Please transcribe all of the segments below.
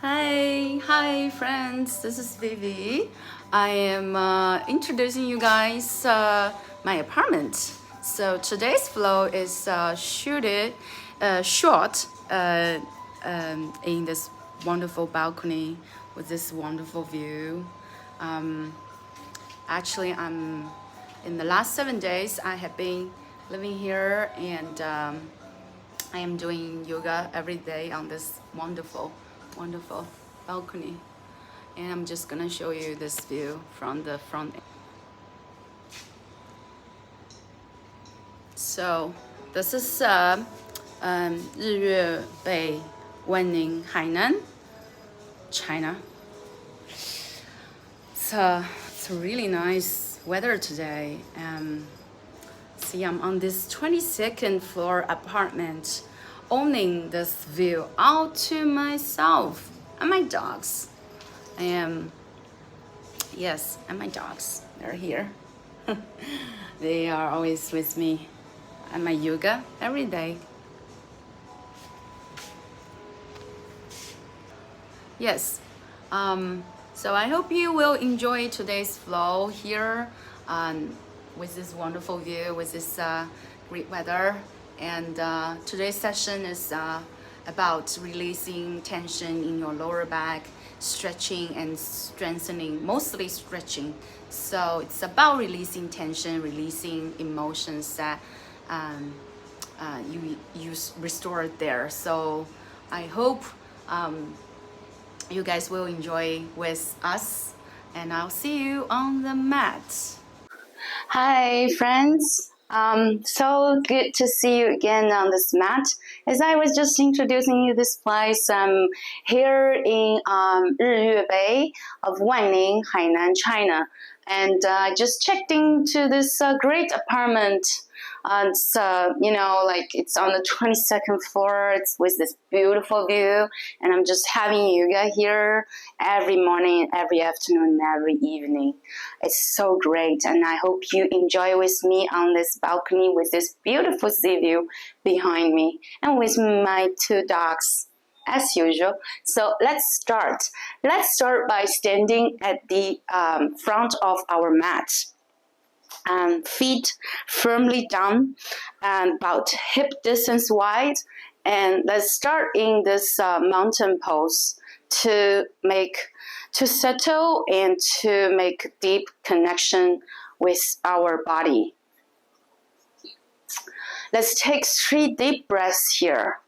Hi friends, this is Vivi. I am introducing you guys my apartment. So today's vlog is short in this wonderful balcony with this wonderful view. Actually, I'm in the last 7 days I have been living here and I am doing yoga every day on this wonderful balcony, and I'm just gonna show you this view from the front. So this is 日月北 Wenning Hainan, China. It's really nice weather today. See, I'm on this 22nd floor apartment, owning this view all to myself and my dogs. And my dogs, they're here. They are always with me at my yoga every day. Yes, so I hope you will enjoy today's vlog here with this wonderful view, with this great weather. And today's session is about releasing tension in your lower back, stretching and strengthening, mostly stretching. So it's about releasing tension, releasing emotions that you restore there. So I hope you guys will enjoy with us, and I'll see you on the mat. Hi friends, so good to see you again on this mat. As I was just introducing you this place, I'm here in 日月北 of Wanning, Hainan, China, and I just checked into this great apartment. It's it's on the 22nd floor. It's with this beautiful view, and I'm just having yoga here every morning, every afternoon, every evening. It's so great, and I hope you enjoy with me on this balcony with this beautiful sea view behind me, and with my two dogs, as usual. So let's start. Let's start by standing at the front of our mat. Feet firmly down and about hip distance wide, and let's start in this mountain pose to settle and to make deep connection with our body. Let's take 3 deep breaths here.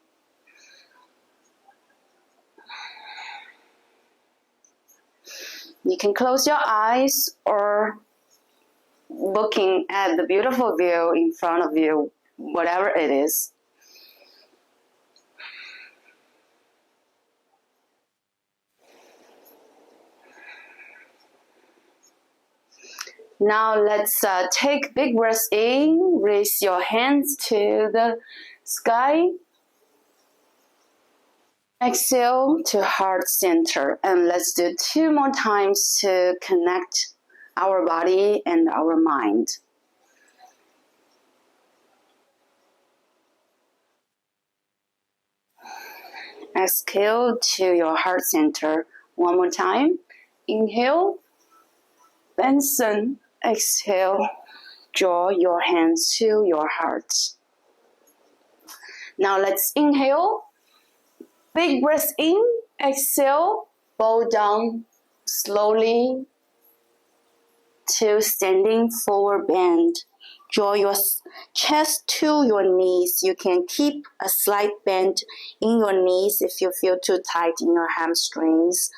You can close your eyes or looking at the beautiful view in front of you, whatever it is. Now let's take big breaths in, raise your hands to the sky. Exhale to heart center, and let's do 2 more times to connect our body and our mind. Exhale to your heart center. 1 more time. Inhale, lengthen. Exhale, draw your hands to your heart. Now let's inhale. Big breath in. Exhale, bow down slowly to standing forward bend. Draw your chest to your knees. You can keep a slight bend in your knees if you feel too tight in your hamstrings.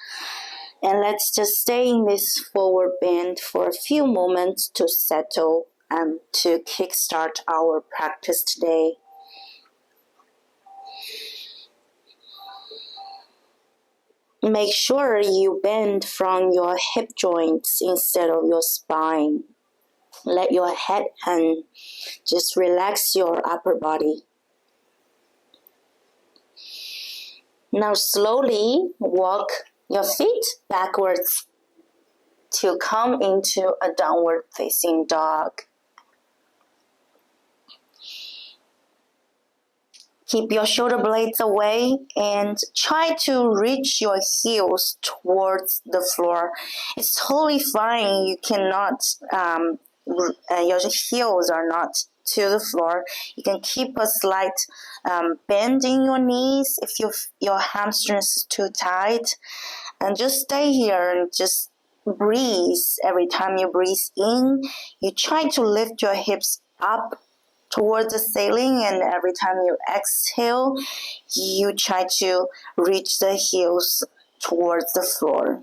And let's just stay in this forward bend for a few moments to settle and to kickstart our practice today. Make sure you bend from your hip joints instead of your spine. Let your head hang. Just relax your upper body. Now slowly walk your feet backwards to come into a downward facing dog. Keep your shoulder blades away and try to reach your heels towards the floor. It's totally fine. You cannot, your heels are not to the floor. You can keep a slight bend in your knees if your hamstrings is too tight. And just stay here and just breathe. Every time you breathe in, you try to lift your hips up towards the ceiling, and every time you exhale, you try to reach the heels towards the floor.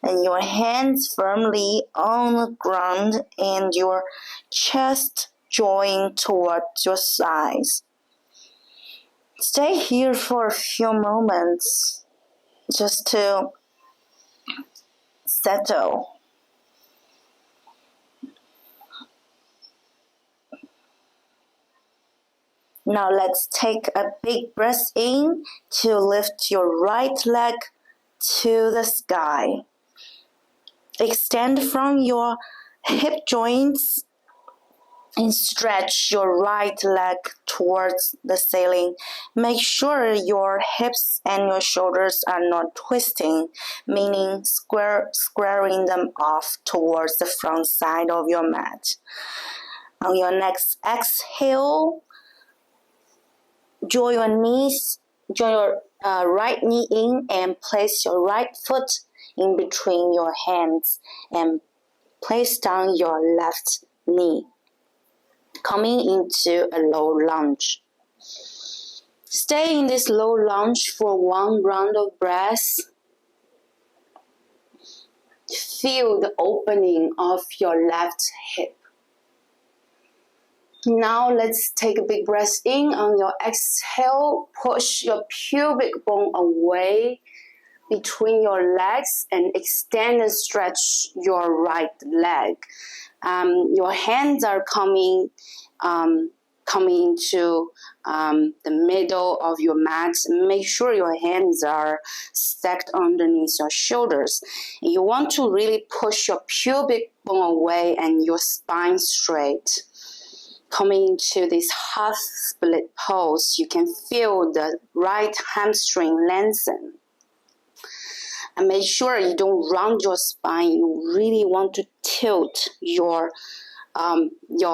And your hands firmly on the ground and your chest joined towards your sides. Stay here for a few moments just to settle. Now let's take a big breath in to lift your right leg to the sky. Extend from your hip joints and stretch your right leg towards the ceiling. Make sure your hips and your shoulders are not twisting, meaning squaring them off towards the front side of your mat. On your next exhale, draw your right knee in and place your right foot in between your hands and place down your left knee, coming into a low lunge. Stay in this low lunge for one round of breath. Feel the opening of your left hip. Now let's take a big breath in. On your exhale, push your pubic bone away between your legs and extend and stretch your right leg. Your hands are coming to the middle of your mat. Make sure your hands are stacked underneath your shoulders. You want to really push your pubic bone away and your spine straight. Coming into this half split pose, you can feel the right hamstring lengthen. And make sure you don't round your spine. You really want to tilt your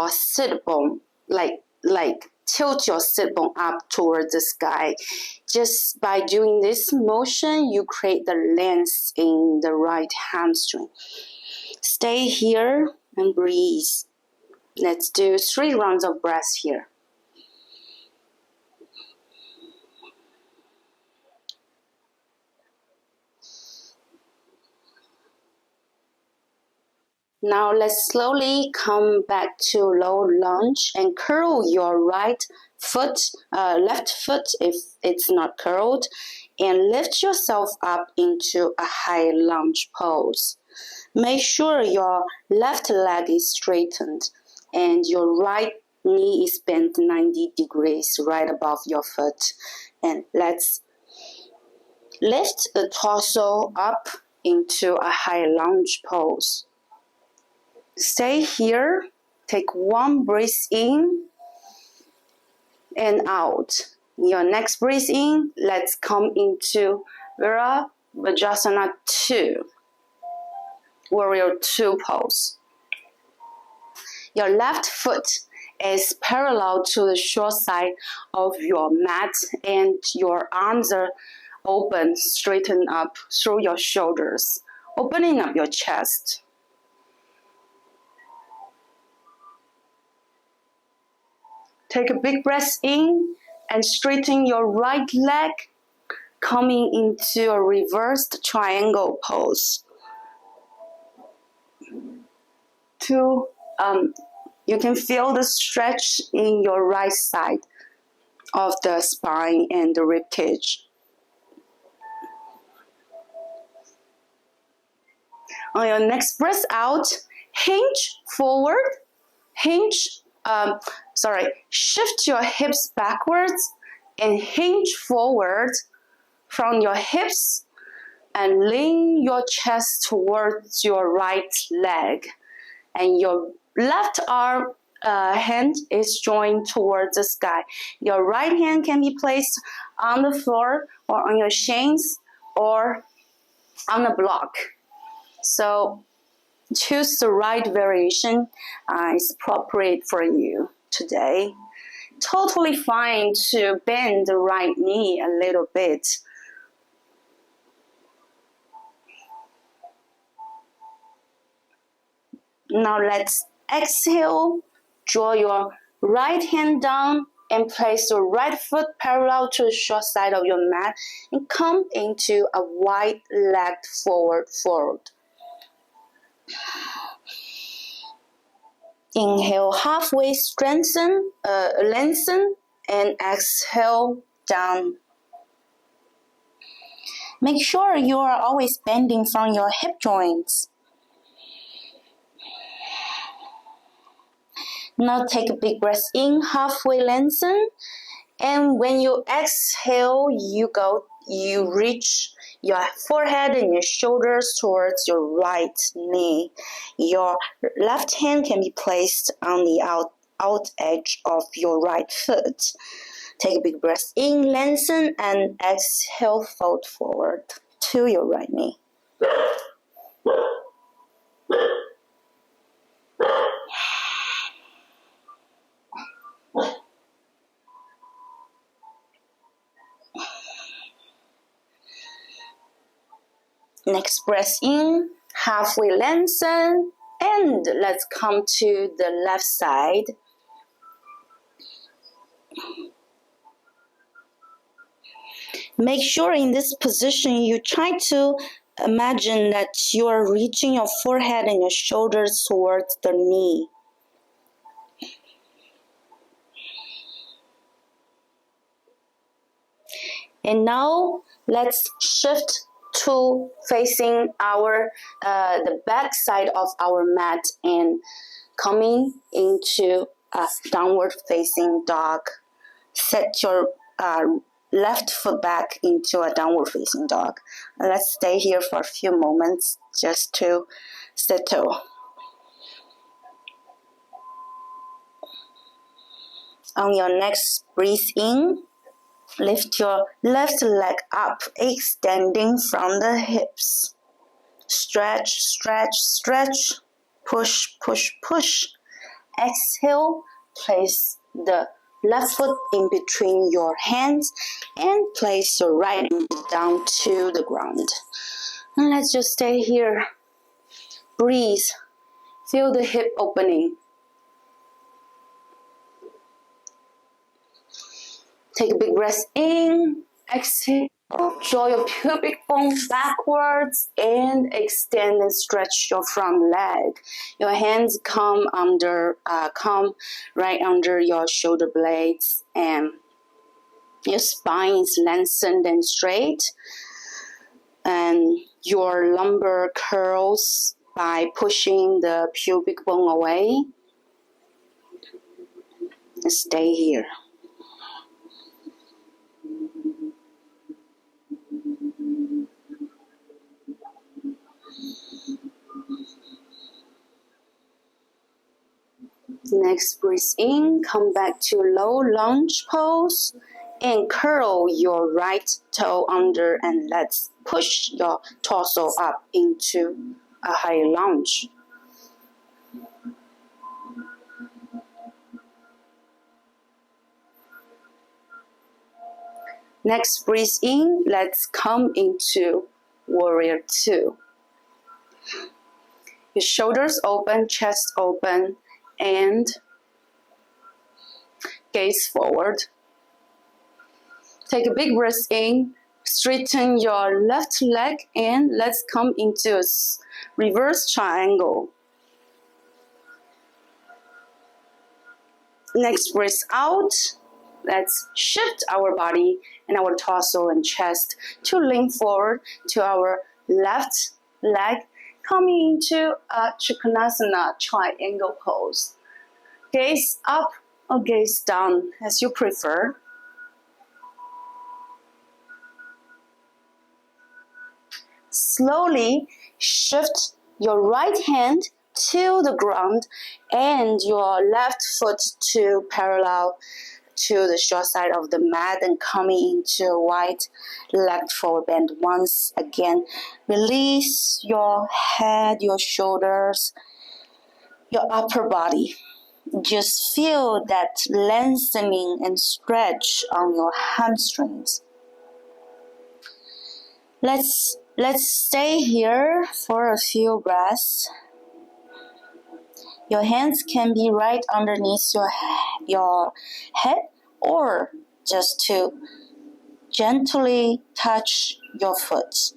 sit bone, like tilt your sit bone up towards the sky. Just by doing this motion, you create the length in the right hamstring. Stay here and breathe. Let's do 3 rounds of breath here. Now let's slowly come back to low lunge and curl your left foot if it's not curled, and lift yourself up into a high lunge pose. Make sure your left leg is straightened and your right knee is bent 90 degrees right above your foot. And let's lift the torso up into a high lunge pose. Stay here. Take 1 breath in and out. Your next breath in, let's come into Virabhadrasana 2, Warrior 2 pose. Your left foot is parallel to the short side of your mat and your arms are open, straighten up through your shoulders, opening up your chest. Take a big breath in and straighten your right leg, coming into a reversed triangle pose. You can feel the stretch in your right side of the spine and the rib cage. On your next breath out, hinge forward, shift your hips backwards and hinge forward from your hips and lean your chest towards your right leg. And your left arm hand is joined towards the sky. Your right hand can be placed on the floor or on your shins or on a block. So choose the right variation is appropriate for you today. Totally fine to bend the right knee a little bit. Now let's exhale. Draw your right hand down and place your right foot parallel to the short side of your mat and come into a wide-legged forward fold. Inhale, halfway lengthen, and exhale down. Make sure you are always bending from your hip joints. Now take a big breath in, halfway lengthen, and when you exhale, you reach your forehead and your shoulders towards your right knee. Your left hand can be placed on the out edge of your right foot. Take a big breath in, lengthen, and exhale, fold forward to your right knee. Next breath in, halfway lengthen, and let's come to the left side. Make sure in this position you try to imagine that you are reaching your forehead and your shoulders towards the knee. And now let's shift to facing the back side of our mat and coming into a downward facing dog. Set your left foot back into a downward facing dog. Let's stay here for a few moments just to settle. On your next breathe in, lift your left leg up, extending from the hips. Stretch, stretch, stretch. Push, push, push. Exhale, place the left foot in between your hands and place your right knee down to the ground. And let's just stay here. Breathe. Feel the hip opening. Take a big breath in, exhale, draw your pubic bone backwards and extend and stretch your front leg. Your hands come right under your shoulder blades and your spine is lengthened and straight. And your lumbar curls by pushing the pubic bone away. Stay here. Next, breathe in, come back to low lunge pose and curl your right toe under and let's push your torso up into a higher lunge. Next, breathe in, let's come into warrior two. Your shoulders open, chest open, and gaze forward. Take a big breath in, straighten your left leg and let's come into a reverse triangle. Next, breath out. Let's shift our body and our torso and chest to lean forward to our left leg, coming into a Trikonasana triangle pose. Gaze up or gaze down as you prefer. Slowly shift your right hand to the ground and your left foot to parallel to the short side of the mat and coming into a wide leg forward bend. Once again, release your head, your shoulders, your upper body. Just feel that lengthening and stretch on your hamstrings. Let's stay here for a few breaths. Your hands can be right underneath your head or just to gently touch your foot.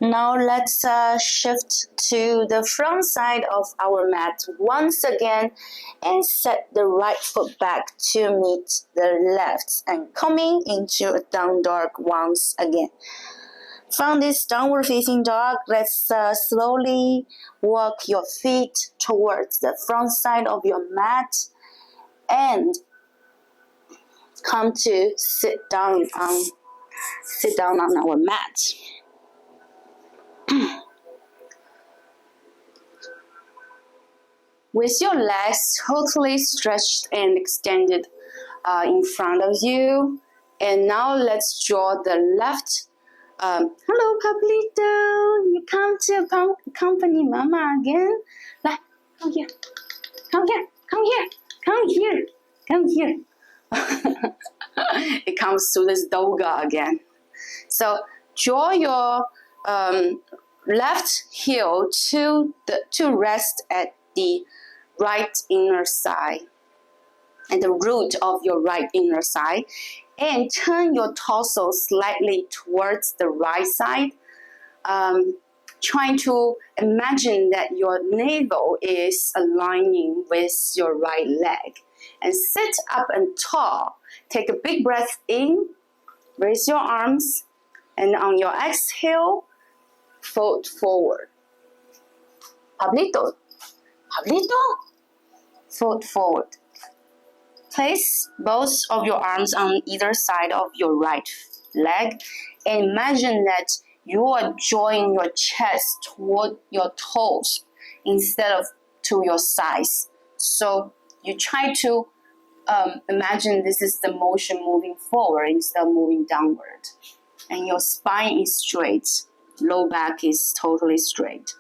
Now let's shift to the front side of our mat once again and set the right foot back to meet the left and coming into a down dog once again. From this downward facing dog, let's slowly walk your feet towards the front side of your mat and come to sit down on our mat. With your legs totally stretched and extended in front of you. And now let's draw the left. Hello, Pablito. You come to accompany Mama again? Like, come here. Come here. Come here. Come here. Come here. It comes to this doga again. So draw your left heel to rest at the right inner thigh, and the root of your right inner thigh, and turn your torso slightly towards the right side, trying to imagine that your navel is aligning with your right leg, and sit up and tall. Take a big breath in, raise your arms, and on your exhale, fold forward. Pablito, fold forward. Place both of your arms on either side of your right leg and imagine that you are drawing your chest toward your toes instead of to your sides. So you try to imagine this is the motion moving forward instead of moving downward. And your spine is straight. Low back is totally straight.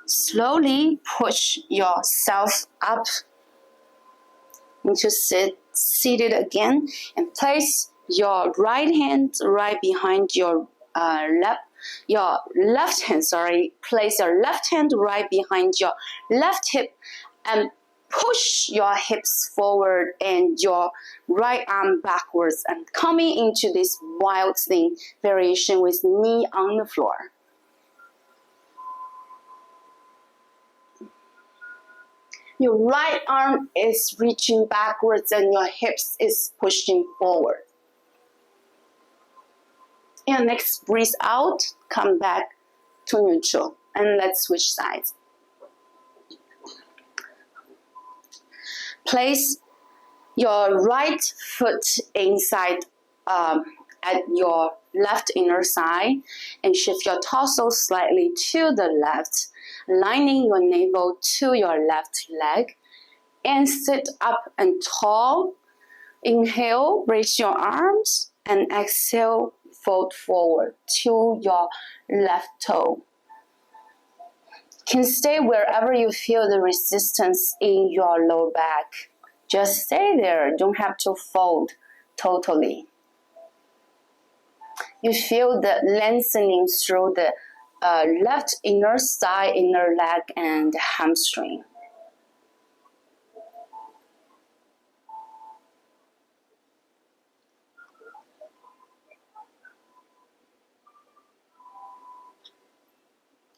Slowly push yourself up into seated again, and place your right hand right behind your left hand. Place your left hand right behind your left hip, and push your hips forward and your right arm backwards, and coming into this wild thing variation with knee on the floor. Your right arm is reaching backwards and your hips is pushing forward. And next, breathe out, come back to neutral, and let's switch sides. Place your right foot inside at your left inner thigh and shift your torso slightly to the left, lining your navel to your left leg, and sit up and tall. Inhale, raise your arms, and exhale, fold forward to your left toe. Can stay wherever you feel the resistance in your lower back. Just stay there, don't have to fold totally. You feel the lengthening through the left inner thigh, inner leg, and hamstring.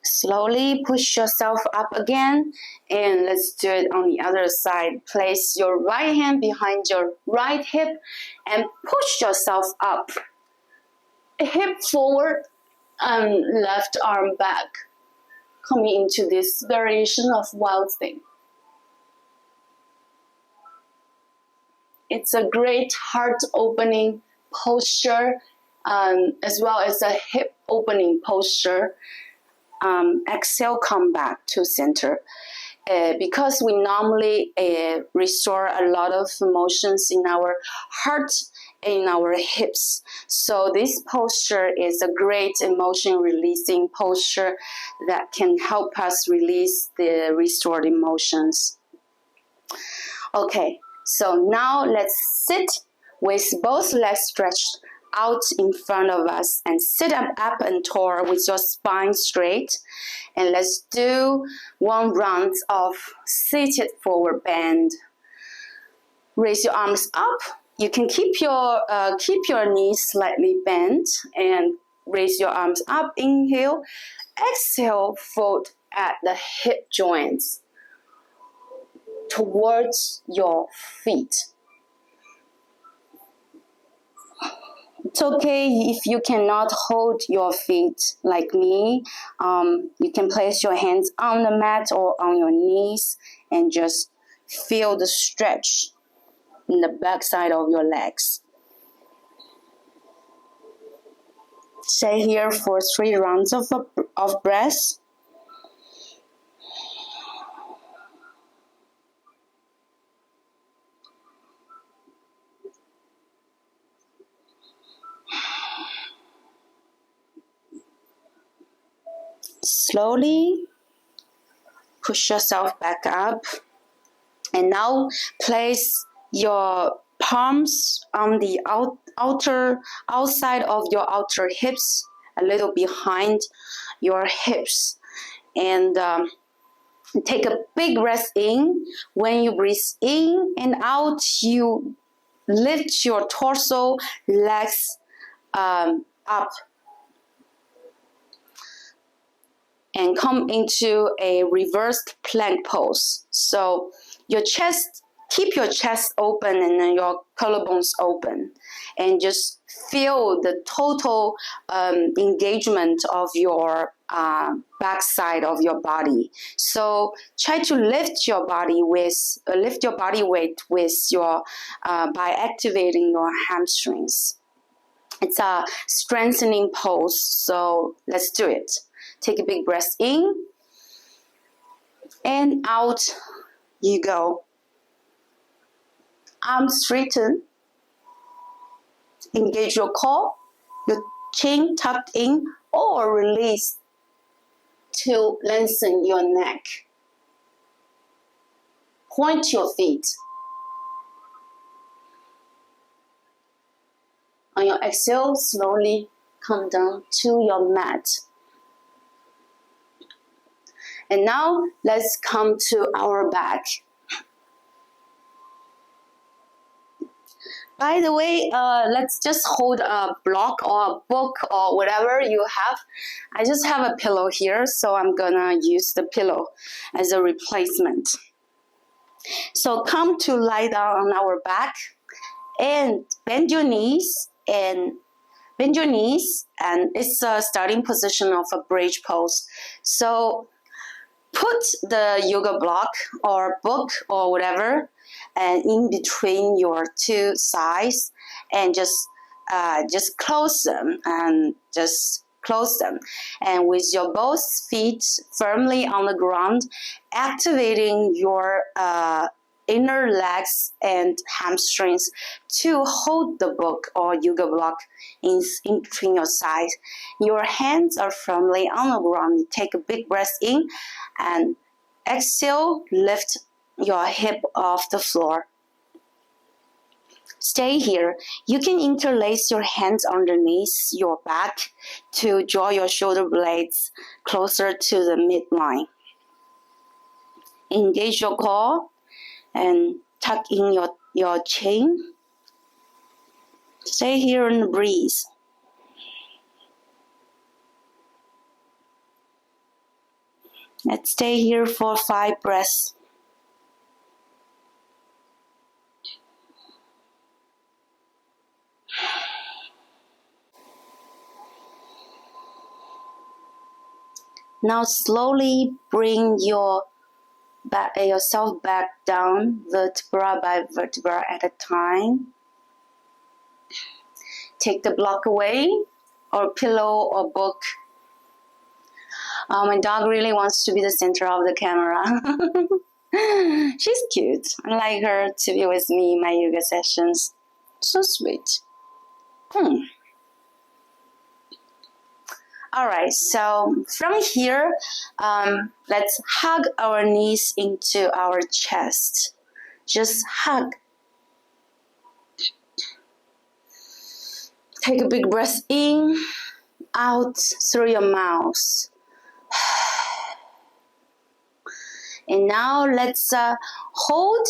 Slowly push yourself up again, and let's do it on the other side. Place your right hand behind your right hip and push yourself up. Hip forward, and left arm back, coming into this variation of wild thing. It's a great heart opening posture, as well as a hip opening posture. Exhale, come back to center. Because we normally restore a lot of emotions in our heart, in our hips. So this posture is a great emotion releasing posture that can help us release the restored emotions. Okay, so now let's sit with both legs stretched out in front of us and sit up and tall with your spine straight. And let's do one round of seated forward bend. Raise your arms up. You can keep your knees slightly bent and raise your arms up. Inhale. Exhale, fold at the hip joints towards your feet. It's okay if you cannot hold your feet like me. You can place your hands on the mat or on your knees and just feel the stretch in the backside of your legs. Stay here for 3 rounds of breath. Slowly push yourself back up. And now place your palms on the outside of your outer hips, a little behind your hips. And take a big breath in. When you breathe in and out, you lift your torso, legs up and come into a reversed plank pose. So your chest, keep your chest open and then your collarbones open, and just feel the total engagement of your backside of your body. So try to lift your body weight with your by activating your hamstrings. It's a strengthening pose, so let's do it. Take a big breath in and out you go. Arms straighten. Engage your core, your chin tucked in, or release to lengthen your neck. Point your feet. On your exhale, slowly come down to your mat. And now let's come to our back. By the way, let's just hold a block or a book or whatever you have. I just have a pillow here, so I'm gonna use the pillow as a replacement. So come to lie down on our back and bend your knees, and it's a starting position of a bridge pose. So put the yoga block or book or whatever and in between your two sides, and just close them and with your both feet firmly on the ground, activating your inner legs and hamstrings to hold the book or yoga block in between your sides. Your hands are firmly on the ground. Take a big breath in and exhale, lift your hip off the floor. Stay here. You can interlace your hands underneath your back to draw your shoulder blades closer to the midline. Engage your core and tuck in your chin. Stay here and breathe. Let's stay here for 5 breaths. Now slowly bring yourself back down, vertebra by vertebra at a time. Take the block away, or pillow or book. My dog really wants to be the center of the camera. She's cute. I like her to be with me in my yoga sessions. So sweet. Alright, so from here, let's hug our knees into our chest. Just hug. Take a big breath in, out through your mouth. And now let's hold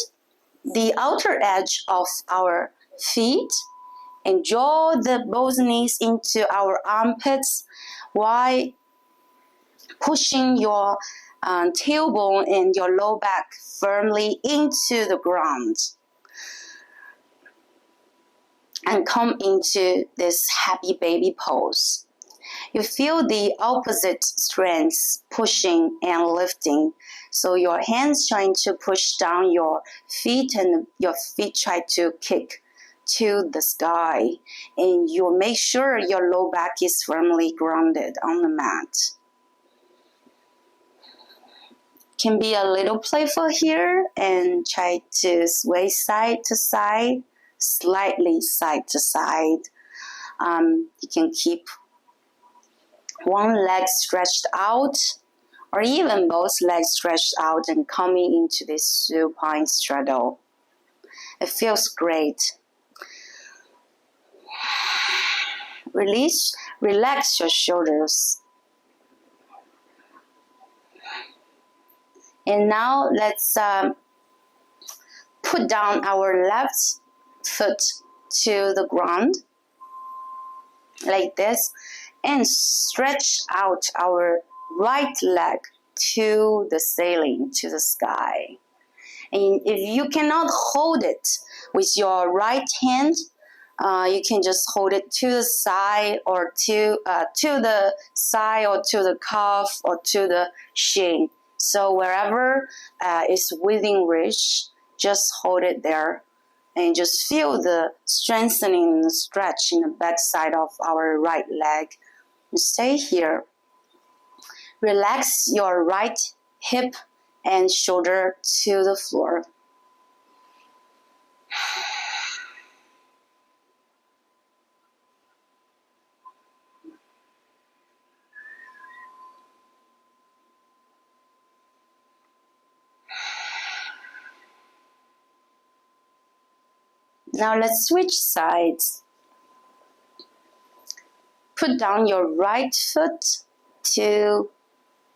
the outer edge of our feet and draw both knees into our armpits while pushing your tailbone and your low back firmly into the ground. And come into this happy baby pose. You feel the opposite strengths pushing and lifting. So your hands trying to push down your feet and your feet try to kick to the sky. And you make sure your low back is firmly grounded on the mat. Can be a little playful here and try to sway side to side, slightly side to side. You can keep one leg stretched out or even both legs stretched out and coming into this supine straddle. It feels great. Relax your shoulders. And now let's put down our left foot to the ground like this and stretch out our right leg to the ceiling, to the sky. And if you cannot hold it with your right hand, you can just hold it to the side or to the side or to the calf or to the shin. So wherever is within reach, just hold it there and just feel the strengthening and stretch in the back side of our right leg. And stay here. Relax your right hip and shoulder to the floor. Now let's switch sides. Put down your right foot to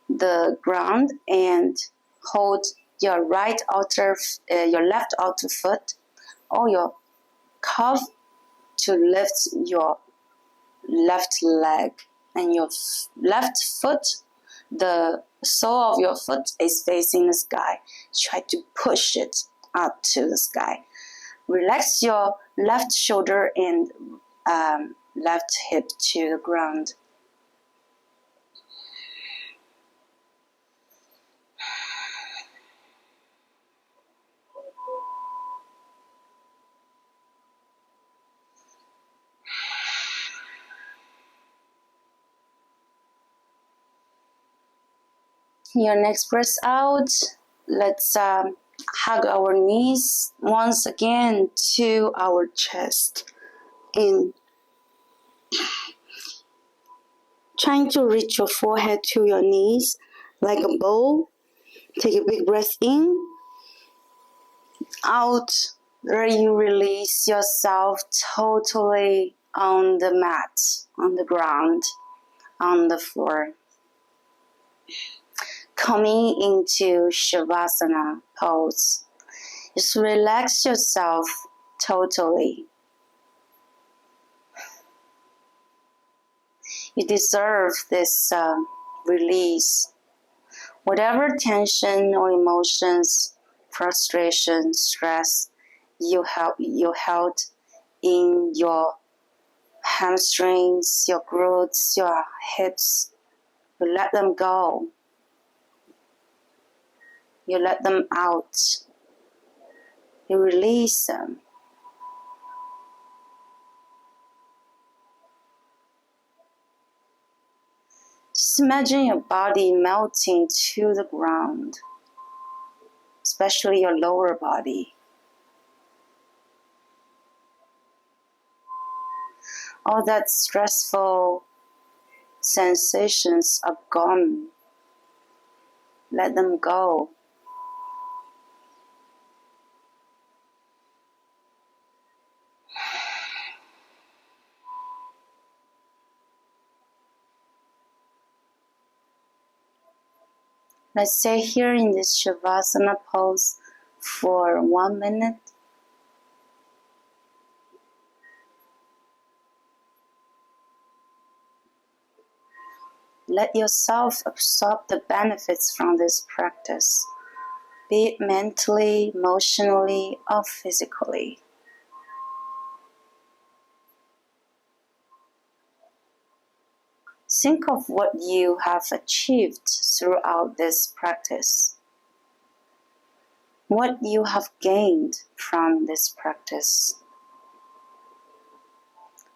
the ground and hold your left outer foot or your calf to lift your left leg, and your left foot, the sole of your foot is facing the sky. Try to push it up to the sky. Relax your left shoulder and left hip to the ground. Your next breath out. Let's hug our knees once again to our chest. And trying to reach your forehead to your knees like a bowl. Take a big breath in. Out. There you release yourself totally on the mat, on the ground, on the floor. Coming into Shavasana pose. Just relax yourself totally. You deserve this release. Whatever tension or emotions, frustration, stress you held in your hamstrings, your glutes, your hips, You let them go. You let them out. You release them. Just imagine your body melting to the ground, especially your lower body. All that stressful sensations are gone. Let them go. Let's stay here in this Shavasana pose for 1 minute. Let yourself absorb the benefits from this practice, be it mentally, emotionally, or physically. Think of what you have achieved throughout this practice, what you have gained from this practice,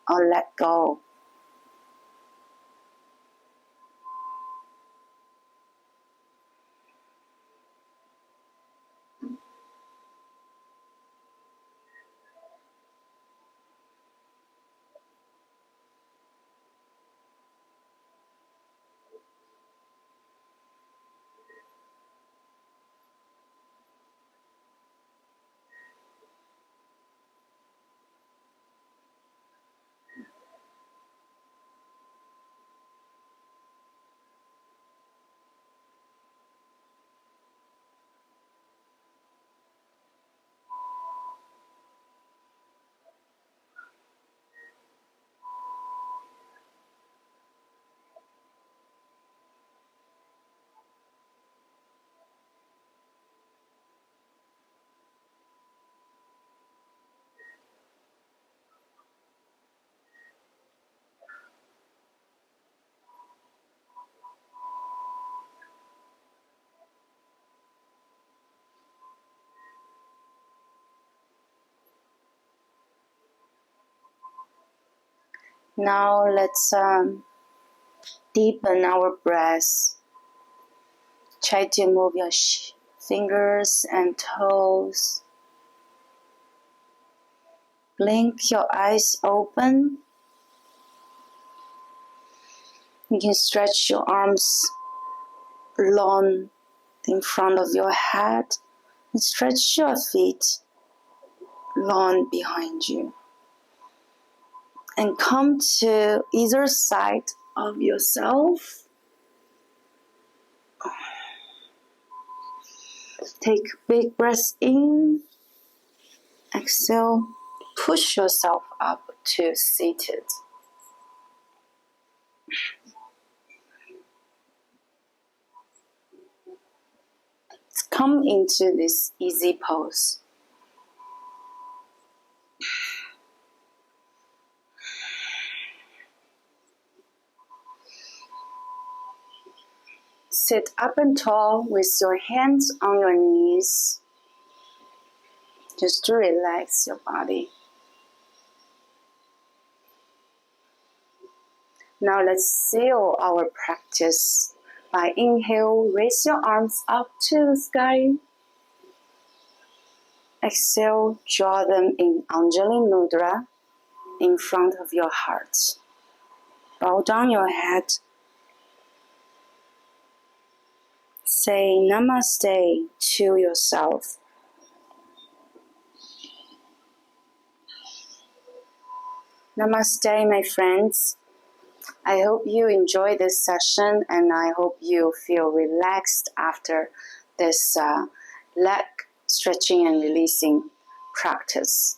or let go. Now let's deepen our breath. Try to move your fingers and toes. Blink your eyes open. You can stretch your arms long in front of your head and stretch your feet long behind you. And come to either side of yourself. Take big breaths in. Exhale. Push yourself up to seated. Let's come into this easy pose. Sit up and tall with your hands on your knees, just to relax your body. Now let's seal our practice by inhale, raise your arms up to the sky. Exhale, draw them in Anjali Mudra in front of your heart. Bow down your head. Say Namaste to yourself. Namaste, my friends. I hope you enjoy this session and I hope you feel relaxed after this leg stretching and releasing practice.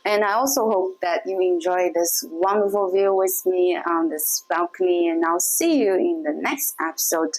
And I also hope that you enjoy this wonderful view with me on this balcony, and I'll see you in the next episode.